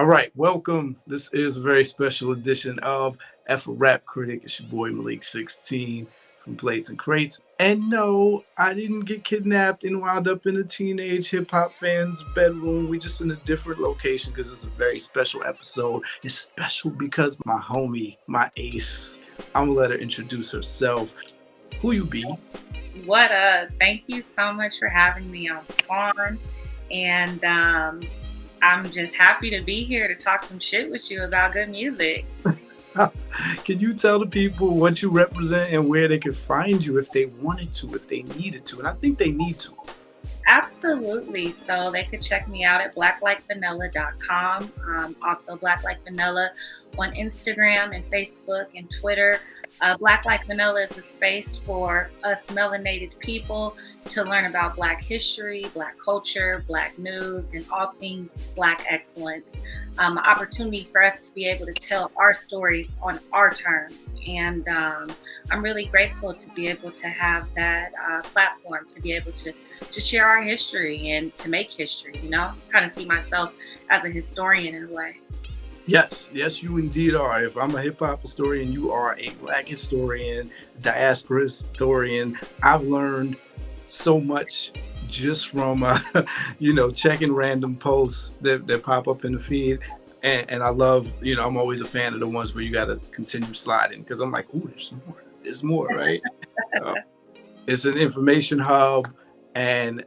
All right, welcome. This is a very special edition of A RAP CRITIC. It's your boy Malik 16 from Plates and Crates. And no, I didn't get kidnapped and wound up in a teenage hip hop fan's bedroom. We just in a different location because it's a very special episode. It's special because my homie, my ace, I'm gonna let her introduce herself. Who you be? What up? Thank you so much for having me on Swan. And I'm just happy to be here to talk some shit with you about good music. Can you tell the people what you represent and where they could find you if they wanted to, if they needed to? And I think they need to. Absolutely. So they could check me out at blacklikevanilla.com. Also, Black Like Vanilla on Instagram and Facebook and Twitter. Black Like Vanilla is a space for us melanated people to learn about Black history, Black culture, Black news, and all things Black excellence. An opportunity for us to be able to tell our stories on our terms. And I'm really grateful to be able to have that platform, to be able to share our history and to make history, kind of see myself as a historian in a way. Yes, you indeed are. If I'm a hip hop historian, you are a Black historian, diaspora historian. I've learned so much just from, checking random posts that pop up in the feed. And I love, I'm always a fan of the ones where you got to continue sliding because I'm like, ooh, there's more, right? It's an information hub, and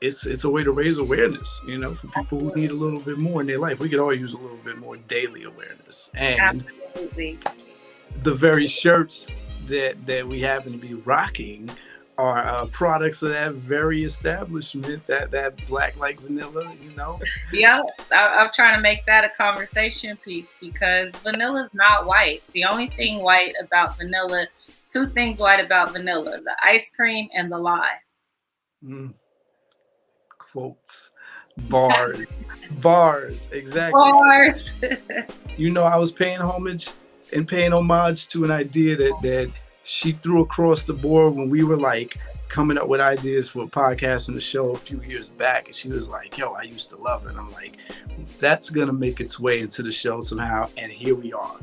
it's a way to raise awareness, for people who need a little bit more in their life. We could all use a little bit more daily awareness. And Absolutely. The very shirts that we happen to be rocking are products of that very establishment, that Black Like Vanilla, Yeah, I'm trying to make that a conversation piece because vanilla's not white. The only thing white about vanilla, two things white about vanilla: the ice cream and the lie. Quotes, bars, exactly. Bars. I was paying homage to an idea that she threw across the board when we were like coming up with ideas for a podcast and the show a few years back, and she was like, yo, I used to love it. And I'm like, that's gonna make its way into the show somehow, and here we are.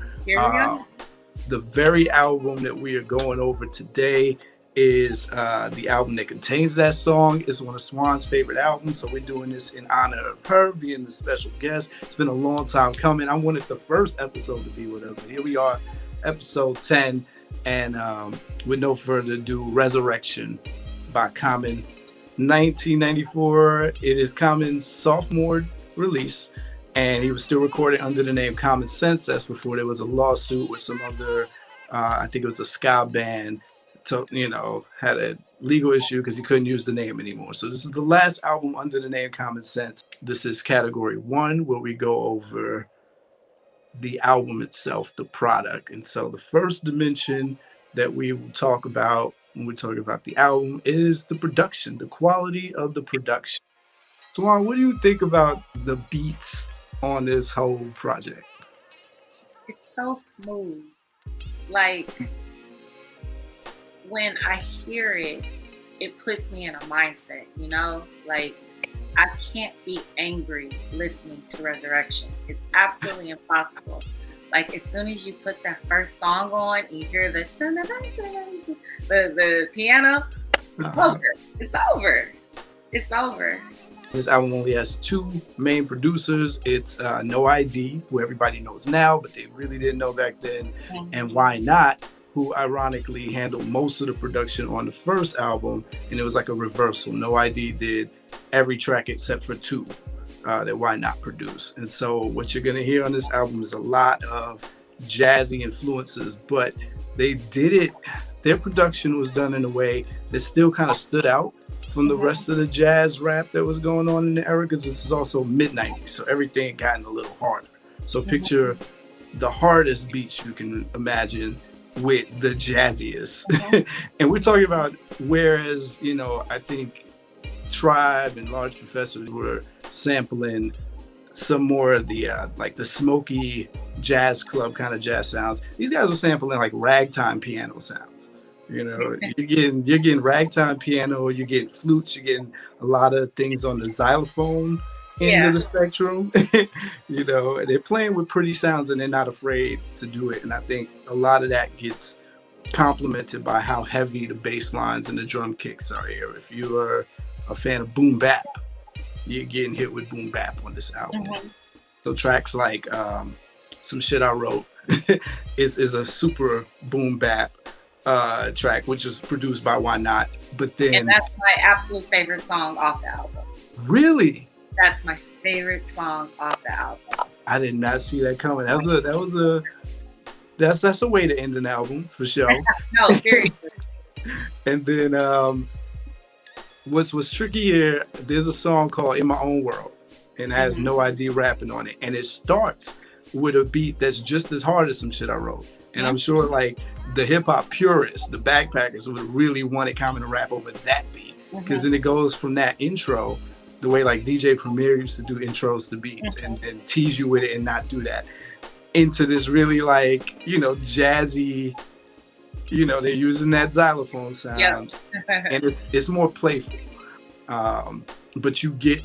The very album that we are going over today is the album that contains that song. It's one of Swan's favorite albums, so we're doing this in honor of her being the special guest. It's been a long time coming. I wanted the first episode to be with her, but here we are, episode 10, and with no further ado, Resurrection by Common. 1994, it is Common's sophomore release, and he was still recording under the name Common Sense. That's before there was a lawsuit with some other, I think it was a ska band, had a legal issue because he couldn't use the name anymore. So this is the last album under the name Common Sense. This is category 1, where we go over the album itself, the product. And so the first dimension that we will talk about when we talk about the album is the production, the quality of the production. Swan, what do you think about the beats on this whole project? It's so smooth. Like, when I hear it, it puts me in a mindset, like I can't be angry listening to Resurrection. It's absolutely impossible. Like, as soon as you put that first song on, you hear the piano, it's over. This album only has 2 main producers. It's No ID, who everybody knows now, but they really didn't know back then, and Why Not, who ironically handled most of the production on the first album, and it was like a reversal. No ID did every track except for 2 that Why Not produced. And so what you're gonna hear on this album is a lot of jazzy influences, but they did it, their production was done in a way that still kind of stood out from the rest of the jazz rap that was going on in the era, because this is also mid-90s, so everything had gotten a little harder. So picture the hardest beats you can imagine with the jazziest. And we're talking about, whereas, I think Tribe and Large Professors were sampling some more of the like the smoky jazz club kind of jazz sounds, these guys were sampling like ragtime piano sounds. You're getting ragtime piano, you're getting flutes, you're getting a lot of things on the xylophone, end Yeah. of the spectrum. You know, they're playing with pretty sounds and they're not afraid to do it. And I think a lot of that gets complemented by how heavy the bass lines and the drum kicks are here. If you are a fan of boom bap, you're getting hit with boom bap on this album. Mm-hmm. So tracks like Some Shit I Wrote is a super boom bap track, which was produced by Why Not. But And then, that's my absolute favorite song off the album. really, That's my favorite song off the album. I did not see that coming. That's a way to end an album for sure. No, seriously. And then what's tricky here, there's a song called In My Own World and has Mm-hmm. No ID rapping on it. And it starts with a beat that's just as hard as Some Shit I Wrote. And I'm sure like the hip hop purists, the backpackers would really wanted Common to rap over that beat. Because then it goes from that intro, the way like DJ Premier used to do intros to beats and tease you with it and not do that, into this really like, you know, jazzy, you know, they're using that xylophone sound. Yep. And it's more playful. But you get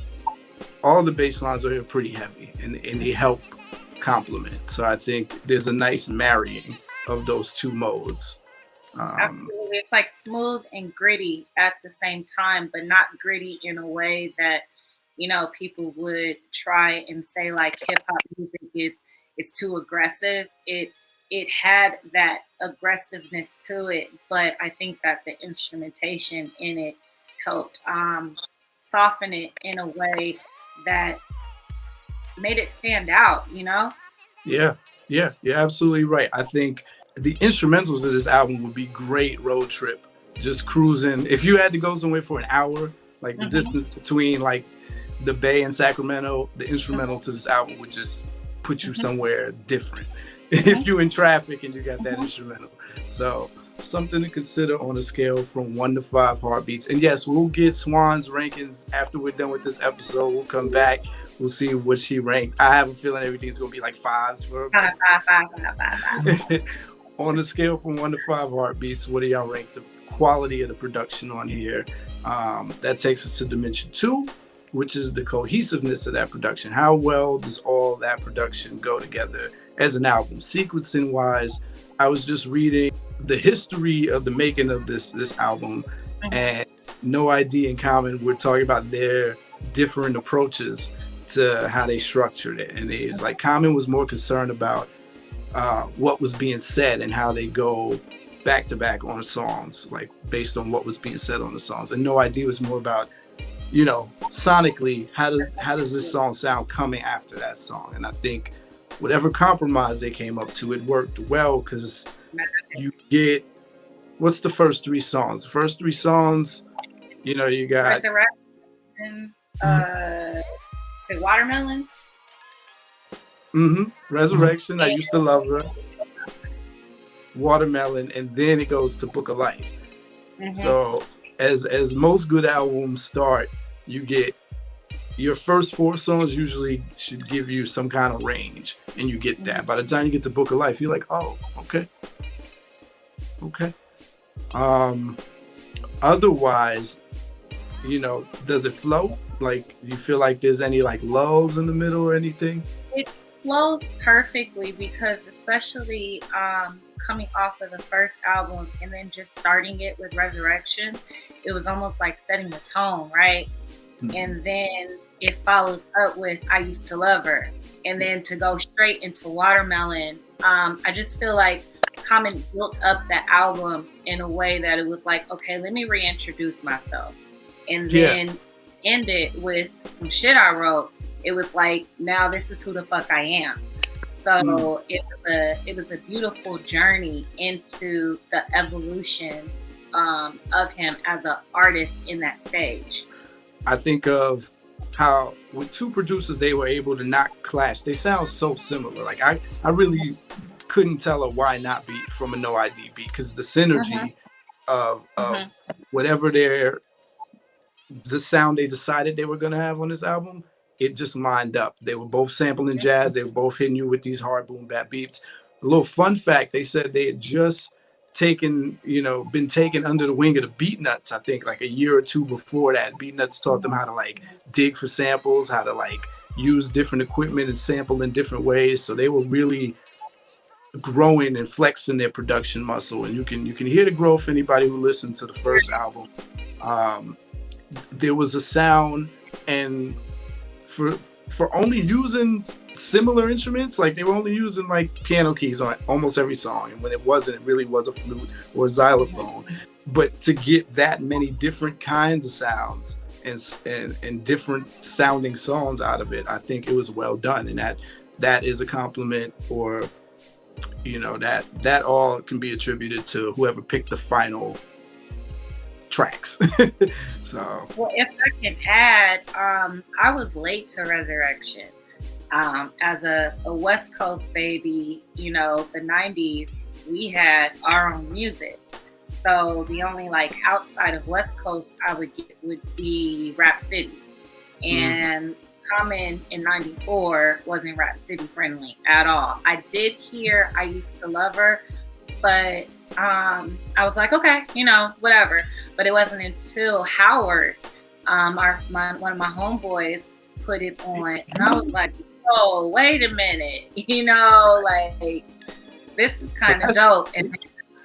all the bass lines are here pretty heavy and they help complement. So I think there's a nice marrying of those two modes. Absolutely. It's like smooth and gritty at the same time, but not gritty in a way that, you know, people would try and say like hip hop music is too aggressive. It had that aggressiveness to it, but I think that the instrumentation in it helped soften it in a way that made it stand out, you know? Yeah, you're absolutely right. I think the instrumentals of this album would be great road trip, just cruising. If you had to go somewhere for an hour, like the distance between like the Bay and Sacramento, the instrumental to this album would just put you somewhere different. If you're in traffic and you got that instrumental. So something to consider on a scale from 1 to 5 heartbeats. And yes, we'll get Swan's rankings after we're done with this episode. We'll come back. We'll see what she ranked. I have a feeling everything's going to be like 5s for her. 5. On a scale from 1 to 5 heartbeats, what do y'all rank the quality of the production on here? That takes us to dimension 2, which is the cohesiveness of that production. How well does all that production go together as an album? Sequencing wise, I was just reading the history of the making of this album, and No ID and Common were talking about their different approaches to how they structured it. And it's like Common was more concerned about what was being said and how they go back to back on songs, like based on what was being said on the songs. And No ID was more about, you know, sonically, how does this song sound coming after that song? And I think whatever compromise they came up to, it worked well, because you get, what's the first 3 songs? The first 3 songs, you know, you got Resurrection, Watermelon. Resurrection, I Used to Love Her, Watermelon, and then it goes to Book of Life. So as most good albums start, you get your first 4 songs usually should give you some kind of range, and you get that. By the time you get to Book of Life, you're like, oh, okay. Otherwise, you know, does it flow? Like, do you feel like there's any like lulls in the middle or anything? It flows perfectly, because especially coming off of the first album and then just starting it with Resurrection, it was almost like setting the tone, right? And then it follows up with I Used to Love Her, and then to go straight into Watermelon. I just feel like Common built up that album in a way that it was like, okay, let me reintroduce myself, and then end it with Some Shit I Wrote. It was like, now this is who the fuck I am. So it was a beautiful journey into the evolution of him as an artist in that stage. I think of how with 2 producers they were able to not clash. They sound so similar. Like I really couldn't tell a Why Not beat from a No ID beat, because the synergy of whatever the sound they decided they were going to have on this album, it just lined up. They were both sampling jazz. They were both hitting you with these hard boom bap beats. A little fun fact, they said they had just been taken under the wing of the beat nuts. I think like a year or two before that, beat nuts taught them how to like dig for samples, how to like use different equipment and sample in different ways. So they were really growing and flexing their production muscle, and you can hear the growth. Anybody who listened to the first album, there was a sound, and for only using similar instruments, like they were only using like piano keys on almost every song, and when it wasn't, it really was a flute or a xylophone. But to get that many different kinds of sounds and different sounding songs out of it, I think it was well done, and that is a compliment, or that all can be attributed to whoever picked the final tracks. So, well, if I can add, I was late to Resurrection. As a West Coast baby, the 90s, we had our own music. So the only like outside of West Coast I would get would be Rap City. And Common in 94 wasn't Rap City friendly at all. I did hear I Used to Love Her, but I was like, okay, whatever. But it wasn't until Howard, one of my homeboys, put it on, and I was like, oh, wait a minute, like this is kind of dope. And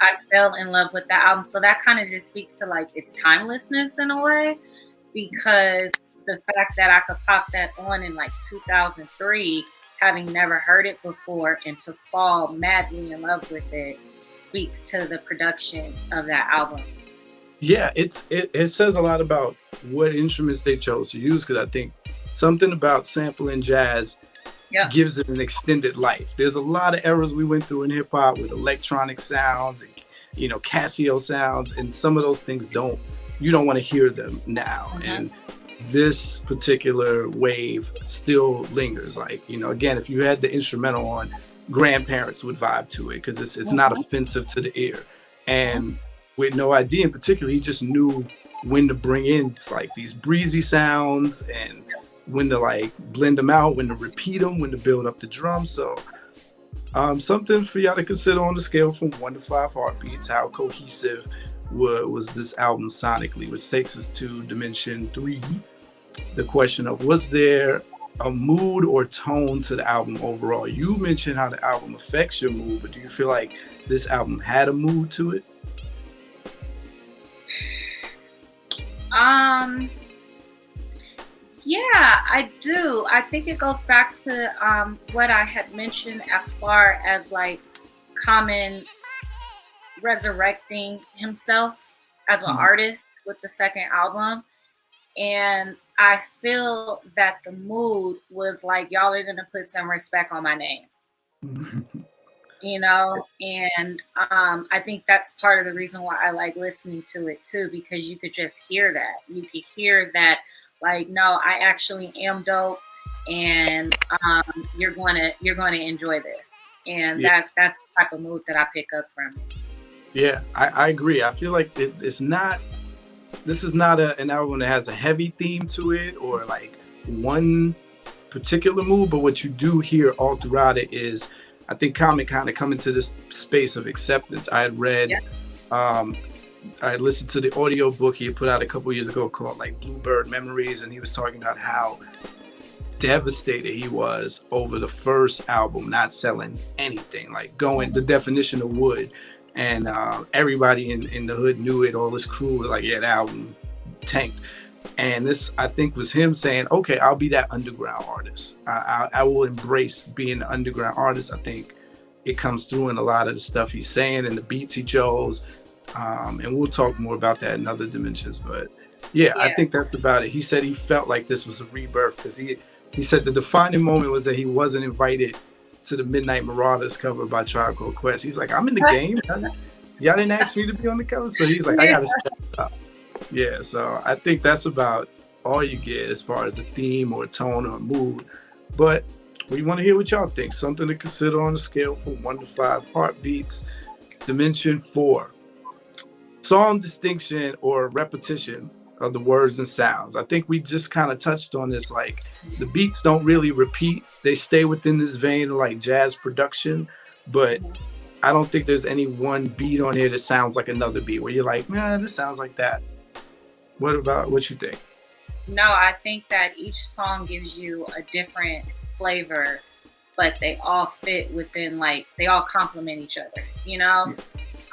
I fell in love with that album. So that kind of just speaks to like its timelessness in a way, because the fact that I could pop that on in like 2003, having never heard it before, and to fall madly in love with it speaks to the production of that album. Yeah, it says a lot about what instruments they chose to use, because I think something about sampling jazz gives it an extended life. There's a lot of eras we went through in hip hop with electronic sounds and Casio sounds, and some of those things you don't want to hear them now. And this particular wave still lingers. Like, again, if you had the instrumental on, grandparents would vibe to it, because it's not offensive to the ear. And with No ID in particular, he just knew when to bring in like these breezy sounds, and when to like blend them out, when to repeat them, when to build up the drums. So something for y'all to consider on the scale from 1 to 5 heartbeats, how cohesive was this album sonically, which takes us to dimension 3, the question of, was there a mood or tone to the album overall? You mentioned how the album affects your mood, but do you feel like this album had a mood to it? Yeah, I do. I think it goes back to what I had mentioned as far as like Common resurrecting himself as an artist with the second album. And I feel that the mood was like, y'all are gonna put some respect on my name. And I think that's part of the reason why I like listening to it too, because you could just hear that. You could hear that, like, no, I actually am dope, and you're gonna enjoy this. And that's the type of mood that I pick up from it. Yeah, I agree. I feel like this is not an album that has a heavy theme to it or like one particular mood, but what you do hear all throughout it is, I think Common kind of coming to this space of acceptance. I had read, I listened to the audio book he had put out a couple years ago called like Bluebird Memories, and he was talking about how devastated he was over the first album not selling anything, like going the definition of wood. And everybody in the hood knew it. All his crew was like, yeah, the album tanked. And this, I think, was him saying, okay, I'll be that underground artist. I will embrace being an underground artist. I think it comes through in a lot of the stuff he's saying and the beats he chose. And we'll talk more about that in other dimensions. But yeah, I think that's about it. He said he felt like this was a rebirth, because he said the defining moment was that he wasn't invited to the Midnight Marauders cover by Tribe Called Quest. He's like, I'm in the game. Y'all didn't ask me to be on the cover. So he's like, I gotta step up. Yeah, so I think that's about all you get as far as a theme or a tone or a mood. But we want to hear what y'all think. Something to consider on the scale from 1 to 5 heartbeats. Dimension 4. Song distinction or repetition of the words and sounds. I think we just kind of touched on this. Like, the beats don't really repeat. They stay within this vein of like jazz production, but I don't think there's any one beat on here that sounds like another beat where you're like, man, this sounds like that. What about what you think? No, I think that each song gives you a different flavor, but they all fit within, like, they all complement each other, you know?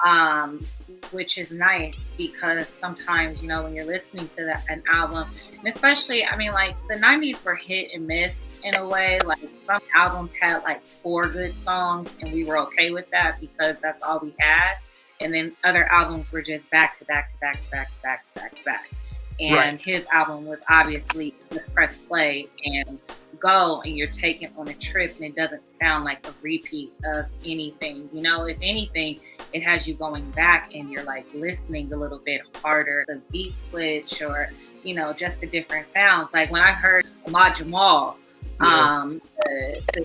um, which is nice because sometimes, you know, when you're listening to an album, and especially, I mean, like the 90s were hit and miss in a way. Like some albums had like four good songs, and we were okay with that because that's all we had. And then other albums were just back to back to back to back to back to back to back. Right. And his album was obviously just press play and go, and you're taken on a trip, and it doesn't sound like a repeat of anything. You know, if anything, it has you going back and you're like listening a little bit harder, the beat switch, or you know, just the different sounds. Like when I heard Ahmad Jamal, the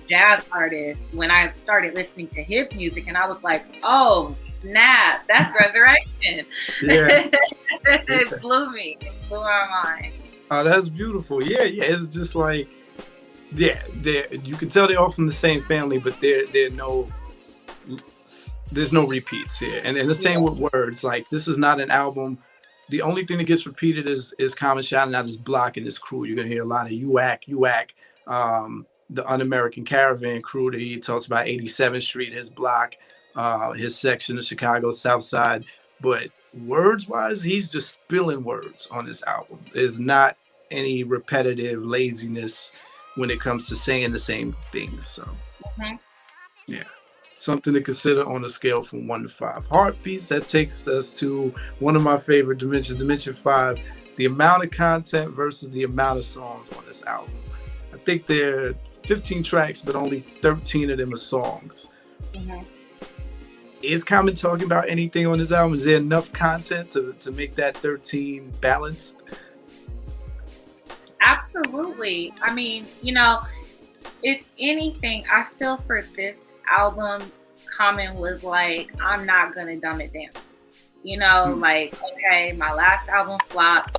jazz artist, when I started listening to his music, and I was like, oh snap, that's Resurrection. Yeah. It blew me. It blew my mind. Oh, that's beautiful. Yeah, yeah. It's just like, yeah, you can tell they're all from the same family, but there's no repeats here. And the same with words. Like this is not an album. The only thing that gets repeated is Common shouting out his block and his crew. You're gonna hear a lot of UAC, the Un-American Caravan crew that he talks about 87th Street, his block, his section of Chicago South Side. But words wise, he's just spilling words on this album. There's not any repetitive laziness when it comes to saying the same things. So yeah, something to consider on a scale from 1 to 5 heartbeats. That takes us to one of my favorite dimensions, dimension 5, the amount of content versus the amount of songs on this album. I think there are 15 tracks, but only 13 of them are songs. Is Common talking about anything on this album? Is there enough content to make that 13 balanced? Absolutely. I mean, you know, if anything, I feel for this album, Common was like, I'm not gonna dumb it down. You know, like, okay, my last album flopped,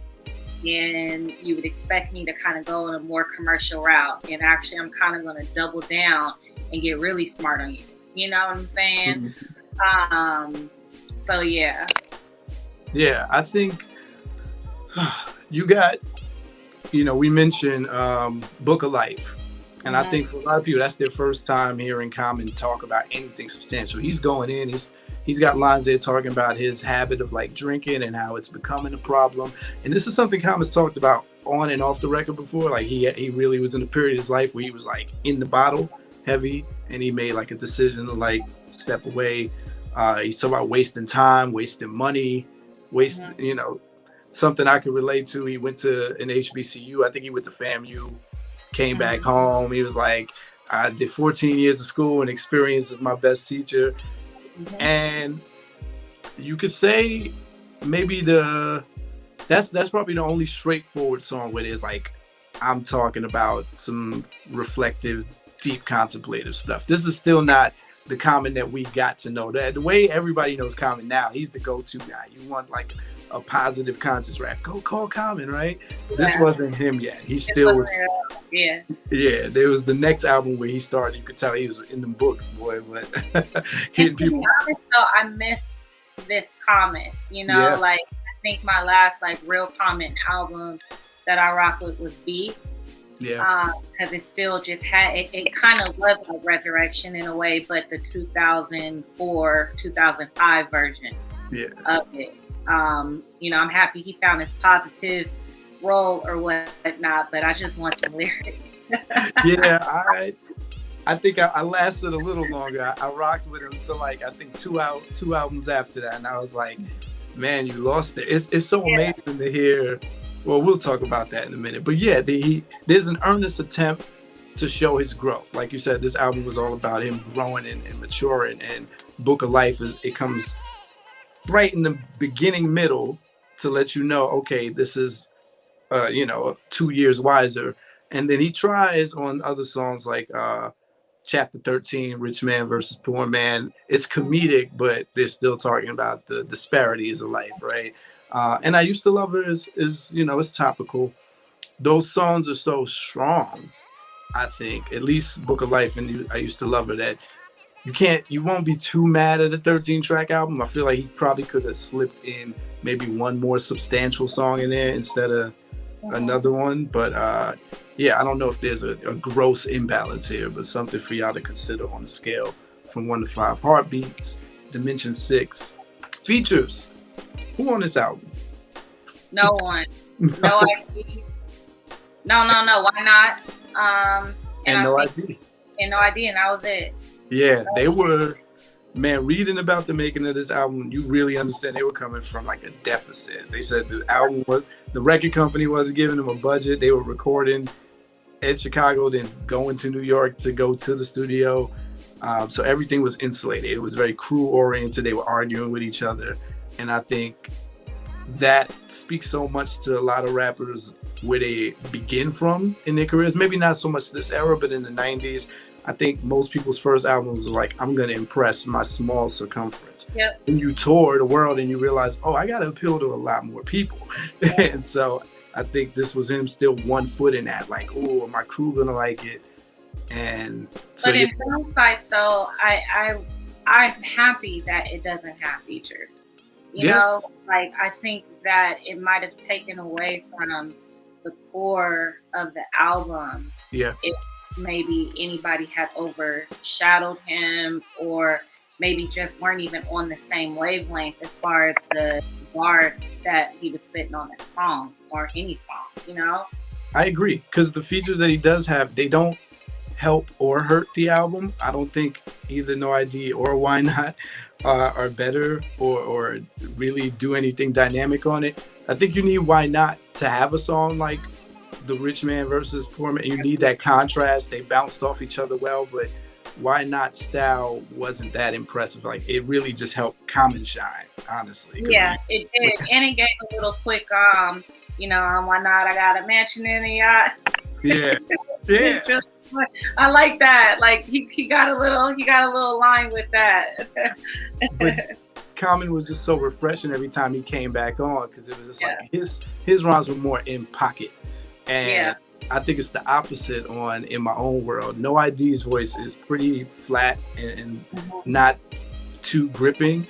and you would expect me to kind of go on a more commercial route. And actually, I'm kind of gonna double down and get really smart on you. You know what I'm saying? So yeah. Yeah, I think you got, you know, we mentioned Book of Life. And I think for a lot of people, that's their first time hearing Common talk about anything substantial. He's going in, he's got lines there talking about his habit of like drinking and how it's becoming a problem. And this is something Common's talked about on and off the record before. Like he really was in a period of his life where he was like in the bottle heavy, and he made like a decision to like step away. He's talking about wasting time, wasting money, you know, something I could relate to. He went to an HBCU. I think he went to FAMU. Came back home. He was like, I did 14 years of school and experience is my best teacher. And you could say maybe that's probably the only straightforward song where there's like, I'm talking about some reflective, deep contemplative stuff. This is still not the Common that we got to know. The way everybody knows Common now, he's the go-to guy. You want like a positive conscious rap, go call Common, right? This wasn't him yet. He still was. Yeah, there was the next album where he started. You could tell he was in the books, boy. But hitting people. To be honest, though, I miss this Common. You know, like I think my last like real Common album that I rock with was B. Yeah. Because it still just had it kind of was a resurrection in a way, but the 2004, 2005 version of it. You know, I'm happy he found his positive role or whatnot, but I just want some lyrics. Yeah, I think I lasted a little longer. I rocked with him until like I think two albums after that, and I was like, man, you lost it. It's so amazing to hear. Well, we'll talk about that in a minute. But yeah, there's an earnest attempt to show his growth. Like you said, this album was all about him growing and maturing. And Book of Life it comes right in the beginning, middle to let you know, okay, this is, 2 years wiser. And then he tries on other songs like Chapter 13, Rich Man versus Poor Man. It's comedic, but they're still talking about the disparities of life, right? And I Used to Love Her is it's topical. Those songs are so strong, I think, at least Book of Life and I Used to Love Her, that you won't be too mad at a 13 track album. I feel like he probably could have slipped in maybe one more substantial song in there instead of another one. But yeah, I don't know if there's a gross imbalance here, but something for y'all to consider on the scale from 1 to 5. Heartbeats, Dimension 6. Features. Who on this album? No one. No idea. No. Why not? And No idea. And No idea, and that was it. Yeah, they were, man, reading about the making of this album, you really understand they were coming from like a deficit. They said the record company wasn't giving them a budget. They were recording at Chicago, then going to New York to go to the studio. So everything was insulated. It was very crew oriented. They were arguing with each other. And I think that speaks so much to a lot of rappers where they begin from in their careers. Maybe not so much this era, but in the 90s, I think most people's first albums are like, I'm going to impress my small circumference. Yep. And you tour the world and you realize, oh, I got to appeal to a lot more people. And so I think this was him still 1 foot in that, like, oh, my crew going to like it. And so, but in hindsight, though, I'm happy that it doesn't have features. You know, like, I think that it might have taken away from the core of the album. Yeah. If maybe anybody had overshadowed him, or maybe just weren't even on the same wavelength as far as the bars that he was spitting on that song or any song, you know? I agree, because the features that he does have, they don't help or hurt the album. I don't think either No ID or Why Not are better or really do anything dynamic on it. I think you need Why Not to have a song like the Rich Man versus Poor Man. You need that contrast. They bounced off each other well, but Why Not style wasn't that impressive. Like, it really just helped Common shine, honestly. Yeah, it did. And it gave a little quick, you know, Why Not, I got a mansion in a yacht. Yeah. Yeah. I like that. Like, he got a little line with that. But Common was just so refreshing every time he came back on, because it was just like his rhymes were more in pocket. And I think it's the opposite on In My Own World. No ID's voice is pretty flat and not too gripping.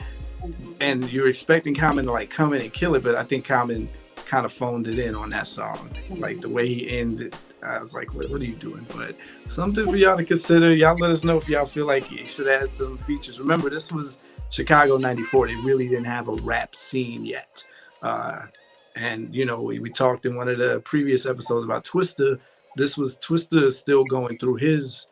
And you're expecting Common to like come in and kill it, but I think Common kind of phoned it in on that song. Like the way he ended, I was like, what are you doing? But something for y'all to consider. Y'all let us know if y'all feel like he should add some features. Remember, this was Chicago 94. They really didn't have a rap scene yet. And, you know, we talked in one of the previous episodes about Twista. Twista is still going through his,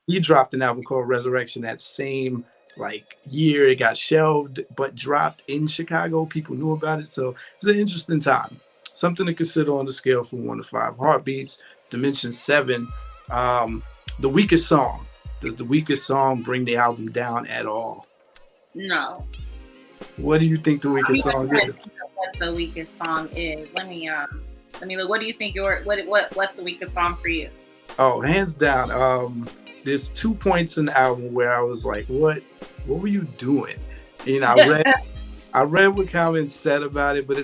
he dropped an album called Resurrection that same like year. It got shelved, but dropped in Chicago. People knew about it. So it was an interesting time. Something to consider on the scale from 1 to 5. Heartbeats, Dimension 7. The weakest song. Does the weakest song bring the album down at all? No. What do you think the weakest song is? What the weakest song is? Let me look. What do you think what's the weakest song for you? Oh, hands down. There's 2 points in the album where I was like, what were you doing? You know, I read what Common said about it, but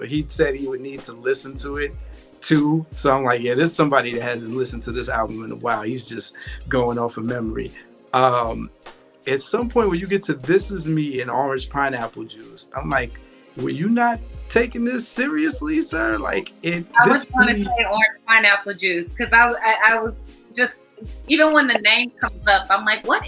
he said he would need to listen to it too. So I'm like, yeah, there's somebody that hasn't listened to this album in a while. He's just going off of memory. At some point when you get to This Is Me and Orange Pineapple Juice, I'm like, were you not taking this seriously, sir? Like, I was going to say Orange Pineapple Juice, because I was just, even when the name comes up, I'm like, what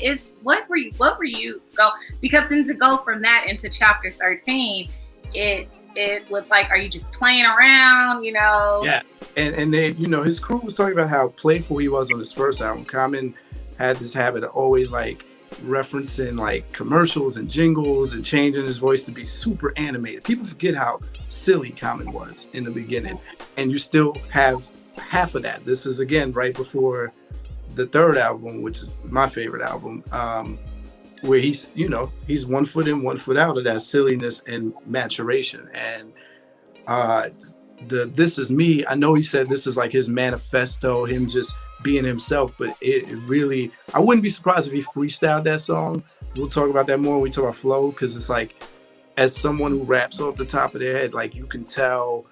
were you go? Because then to go from that into chapter 13, it was like, are you just playing around, you know? Yeah, and they, you know, his crew was talking about how playful he was on his first album. Common had this habit of always like referencing like commercials and jingles and changing his voice to be super animated. People forget how silly Common was in the beginning, and you still have half of that. This is again right before the third album, which is my favorite album, where he's 1 foot in, 1 foot out of that silliness and maturation. And This Is Me, I know he said this is like his manifesto, him just being himself, but it really, I wouldn't be surprised if he freestyled that song. We'll talk about that more when we talk about flow, because it's like, as someone who raps off the top of their head, like you can tell,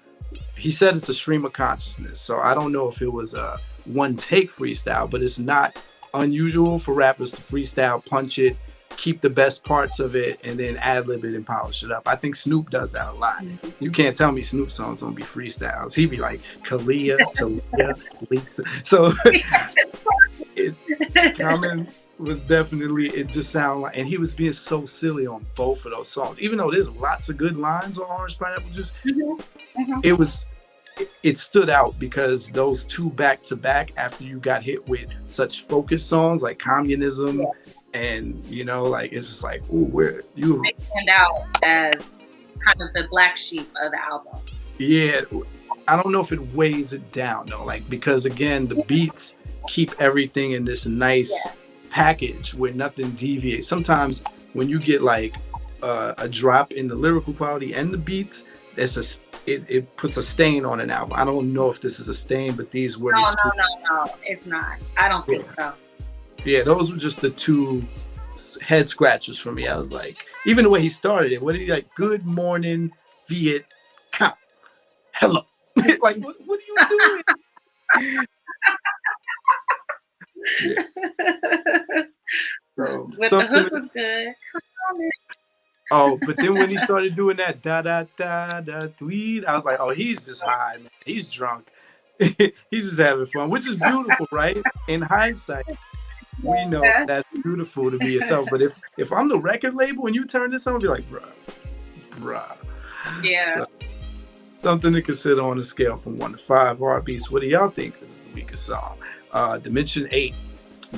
he said it's a stream of consciousness. So I don't know if it was a one take freestyle, but it's not unusual for rappers to freestyle, punch it, keep the best parts of it, and then ad lib it and polish it up. I think Snoop does that a lot. You can't tell me Snoop songs don't be freestyles. He'd be like Kalia, Talia, Lisa. So Common was definitely, it just sounded like, and he was being so silly on both of those songs. Even though there's lots of good lines on Orange Pineapple Juice, it stood out because those two back to back after you got hit with such focused songs like Communism, and like it's just like, ooh, where you They stand out as kind of the black sheep of the album. Yeah, I don't know if it weighs it down though, like, because again the beats keep everything in this nice package where nothing deviates. Sometimes when you get like a drop in the lyrical quality and the beats, it puts a stain on an album. I don't know if this is a stain, but these were no, it's not. I don't think so. Yeah, those were just the two head scratchers for me. I was like, even the way he started it, what did he like? Good morning, Viet Cong. Hello. Like, what are you doing? So, but the hook was good. Come on. Oh, but then when he started doing that da da da da tweet, I was like, oh, he's just high, man. He's drunk. He's just having fun, which is beautiful, right? In hindsight, we know that's beautiful to be yourself. But if I'm the record label and you turn this on, I'll be like, bruh. Yeah. So, something to consider on a scale from 1 to 5 heartbeats. What do y'all think is the weakest song? Dimension 8,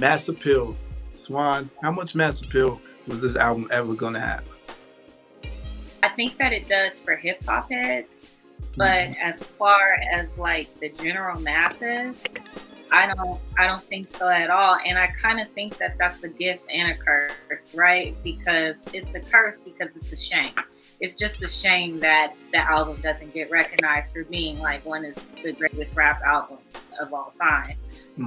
Mass Appeal. Swan, how much mass appeal was this album ever gonna have? I think that it does for hip hop heads, but as far as like the general masses, I don't think so at all. And I kind of think that that's a gift and a curse, right? Because it's a curse because it's a shame. It's just a shame that the album doesn't get recognized for being like one of the greatest rap albums of all time.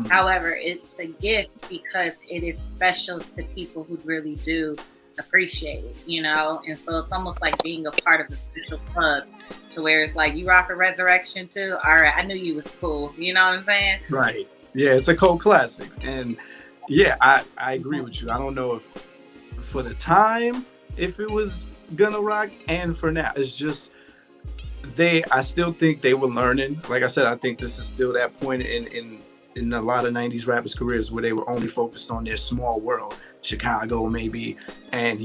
However, it's a gift because it is special to people who really do appreciate it, and so it's almost like being a part of a special club to where it's like, you rock a Resurrection too, all right, I knew you was cool, you know what I'm saying? Right. Yeah, it's a cult classic. And yeah, I agree with you. I don't know if for the time if it was gonna rock, and for now it's just I still think they were learning. Like I said, I think this is still that point in a lot of 90s rappers' careers where they were only focused on their small world, Chicago maybe, and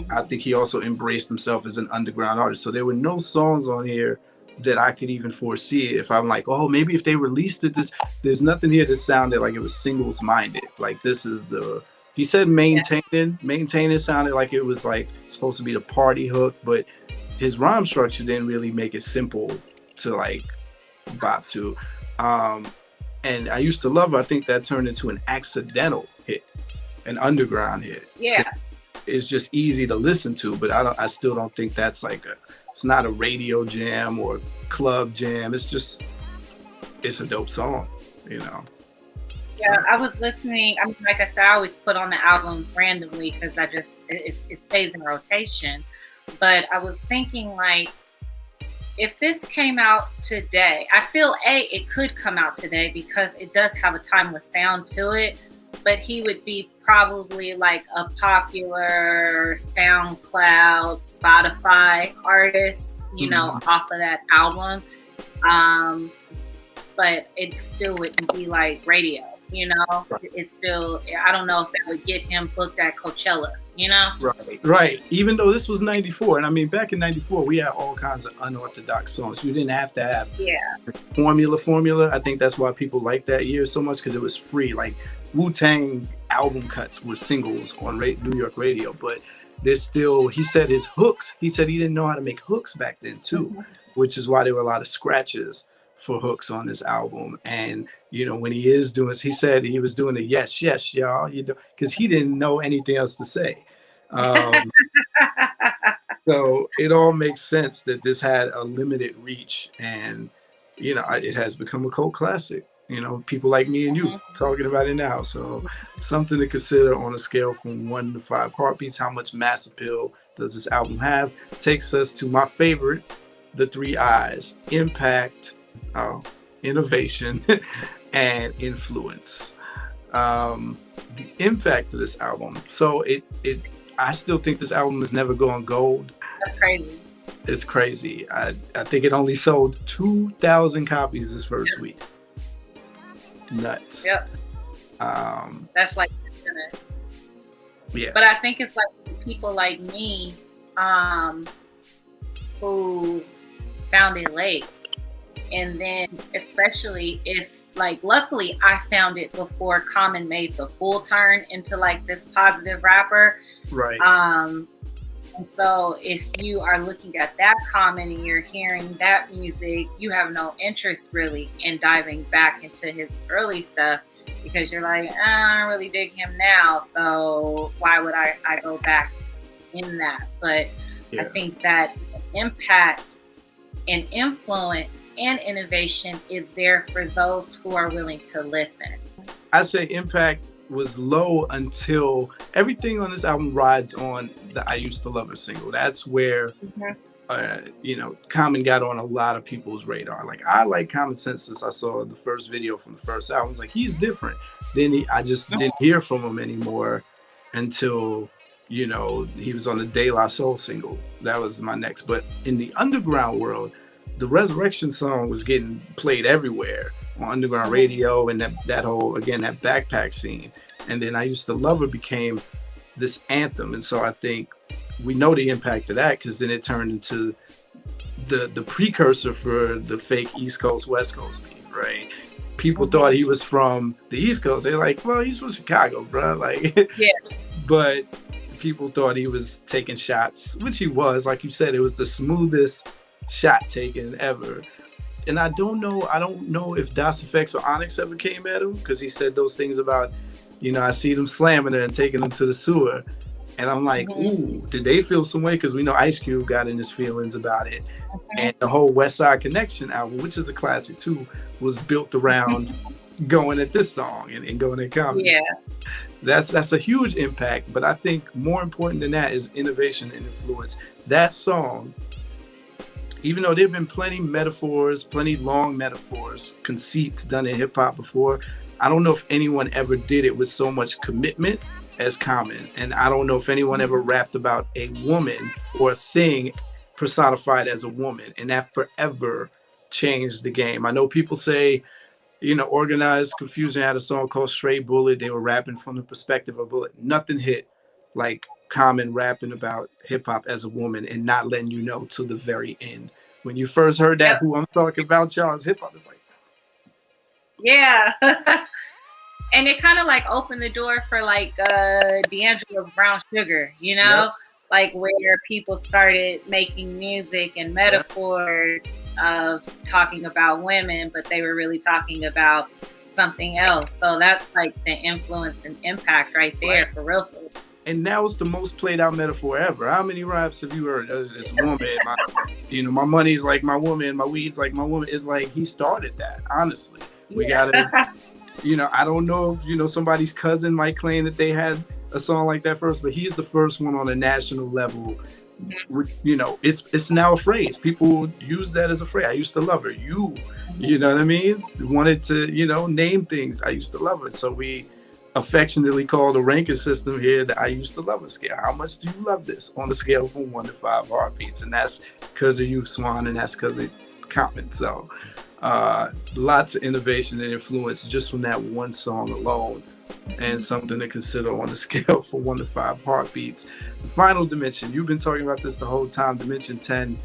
I think he also embraced himself as an underground artist. So there were no songs on here that I could even foresee if I'm like, oh, maybe if they released it, there's nothing here that sounded like it was singles minded. Like this is he said maintaining sounded like it was like supposed to be the party hook, but his rhyme structure didn't really make it simple to like bop to. And I used to love it. I think that turned into an accidental hit, an underground hit. Yeah. It's just easy to listen to, but I still don't think that's like it's not a radio jam or club jam. It's a dope song, Yeah, I was listening. I mean, like I said, I always put on the album randomly because it stays in rotation. But I was thinking, like, if this came out today, I feel it could come out today because it does have a timeless sound to it. But he would be probably like a popular SoundCloud, Spotify artist, off of that album. But it still wouldn't be like radio, It's still, I don't know if that would get him booked at Coachella, Right. Even though this was 94, and I mean, back in 94, we had all kinds of unorthodox songs. You didn't have to have formula. I think that's why people liked that year so much, because it was free. Like Wu-Tang album cuts were singles on New York radio, but there's still, he said he didn't know how to make hooks back then too, which is why there were a lot of scratches for hooks on this album. And when he is doing, he said he was doing the yes y'all, because he didn't know anything else to say. So it all makes sense that this had a limited reach, and it has become a cult classic. People like me and you talking about it now. So something to consider on a scale from 1 to 5 heartbeats. How much mass appeal does this album have? Takes us to my favorite, the 3 I's: impact, innovation, and influence. The impact of this album. So I still think this album has never gone gold. That's crazy. It's crazy. I think it only sold 2,000 copies this first week. Nuts. Yep. That's like, yeah. But I think it's like people like me, who found it late. And then especially if, like, luckily I found it before Common made the full turn into like this positive rapper. Right. And so if you are looking at that Common and you're hearing that music, you have no interest really in diving back into his early stuff, because you're like, I don't really dig him now, so why would I go back in that? But yeah. I think that impact and influence and innovation is there for those who are willing to listen. I say impact was low until everything on this album rides on the I Used to Love Her single. That's where Common got on a lot of people's radar. Like, I like Common Sense since I saw the first video from the first album. I was like, he's different. Then I just didn't hear from him anymore until, he was on the De La Soul single. That was my next. But in the underground world, the Resurrection song was getting played everywhere on underground radio, and that whole, again, that backpack scene. And then I Used to Love Her became this anthem. And so I think we know the impact of that, because then it turned into the precursor for the fake East Coast, West Coast beat, right? People thought he was from the East Coast. They're like, well, he's from Chicago, bro. Like, yeah. But people thought he was taking shots, which he was. Like you said, it was the smoothest shot taken ever. And I don't know if Das EFX or Onyx ever came at him, because he said those things about, I see them slamming her and taking them to the sewer. And I'm like, ooh, did they feel some way? Because we know Ice Cube got in his feelings about it. And the whole West Side Connection album, which is a classic too, was built around going at this song and going at comedy. Yeah. That's a huge impact. But I think more important than that is innovation and influence. That song, even though there have been plenty long metaphors, conceits done in hip hop before, I don't know if anyone ever did it with so much commitment as Common. And I don't know if anyone ever rapped about a woman or a thing personified as a woman. And that forever changed the game. I know people say, Organized Confusion had a song called Straight Bullet. They were rapping from the perspective of Bullet. Nothing hit like Common rapping about hip hop as a woman and not letting you know till the very end. When you first heard that, who I'm talking about, y'all, is hip hop. It's like, yeah. And it kind of like opened the door for like D'Angelo's Brown Sugar, like where people started making music and metaphors of talking about women, but they were really talking about something else. So that's like the influence and impact right there, for real. And now it's the most played out metaphor ever. How many raps have you heard? It's a woman. My money's like my woman. My weed's like my woman. It's like he started that, honestly. We gotta, I don't know if, somebody's cousin might claim that they had a song like that first, but he's the first one on a national level. It's now a phrase. People use that as a phrase. I used to love her. You know what I mean? Wanted to, name things. I used to love her. So we affectionately call the ranking system here the I Used to Love Her scale. How much do you love this on a scale from 1 to 5 heartbeats? And that's because of you, Swan, and that's because of Common. So lots of innovation and influence just from that one song alone, and something to consider on a scale from 1 to 5 heartbeats. The final dimension, you've been talking about this the whole time, dimension 10,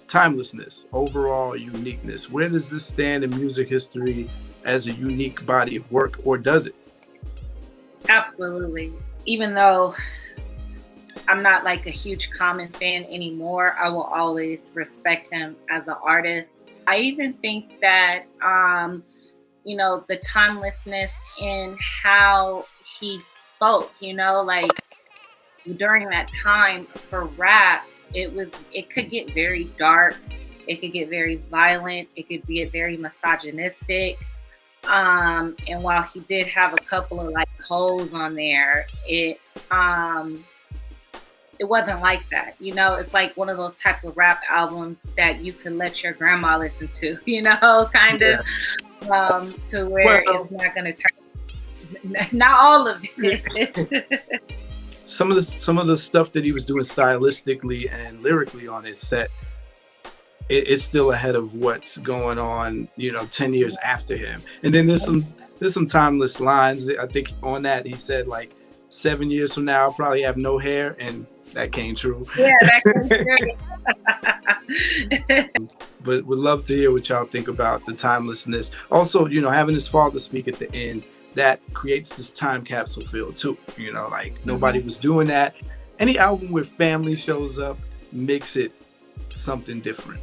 timelessness, overall uniqueness. Where does this stand in music history as a unique body of work, or does it? Absolutely. Even though I'm not like a huge Common fan anymore, I will always respect him as an artist. I even think that, the timelessness in how he spoke, like during that time for rap, it could get very dark. It could get very violent. It could get very misogynistic. And while he did have a couple of like hoes on there, it wasn't like that. It's like one of those type of rap albums that you could let your grandma listen to, kind of, to where it's not going to turn. Not all of it. Some of the stuff that he was doing stylistically and lyrically on his set, it's still ahead of what's going on, 10 years after him. And then there's some timeless lines. I think on that he said like 7 years from now I'll probably have no hair, and that came true. Yeah, that came true. But would love to hear what y'all think about the timelessness. Also, having his father speak at the end, that creates this time capsule feel too. Like nobody was doing that. Any album where family shows up makes it something different.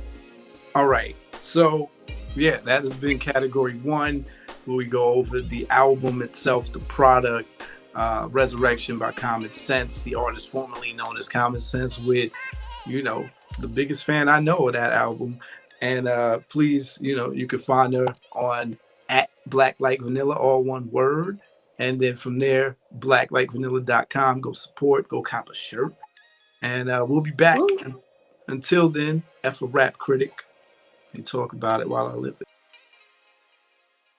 All right. So yeah, that has been category 1, where we go over the album itself, the product, Resurrection by Common Sense, the artist formerly known as Common Sense, with, the biggest fan I know of that album. And please, you can find her on at Black Like Vanilla, all one word. And then from there, blacklikevanilla.com. Go support, go cop a shirt. And we'll be back. Until then, F a Rap Critic, and talk about it while I live it.